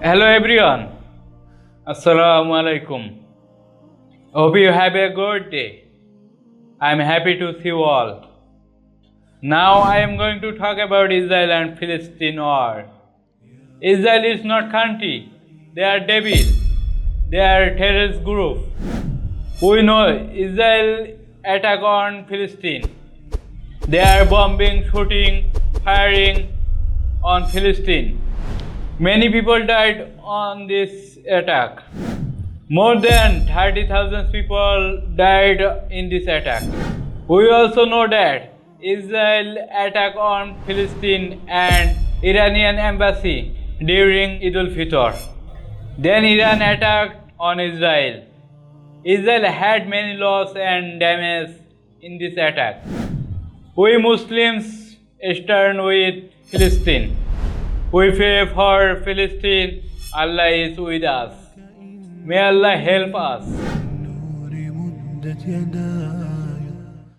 Hello everyone. Assalamu alaikum. Hope you have a good day. I am happy to see you all. Now I am going to talk about Israel and Philistine war. Israel is not country. They are devil. They are terrorist group. We know Israel attack on Philistine. They are bombing, shooting, firing on Philistine. Many people died on this attack. More than 30,000 people died in this attack. We also know that Israel attacked on Philistine and Iranian embassy during Eid al-Fitr. Then Iran attacked on Israel. Israel had many loss and damage in this attack. We Muslims stand with Philistine. We pray for Philistine. Allah is with us. May Allah help us.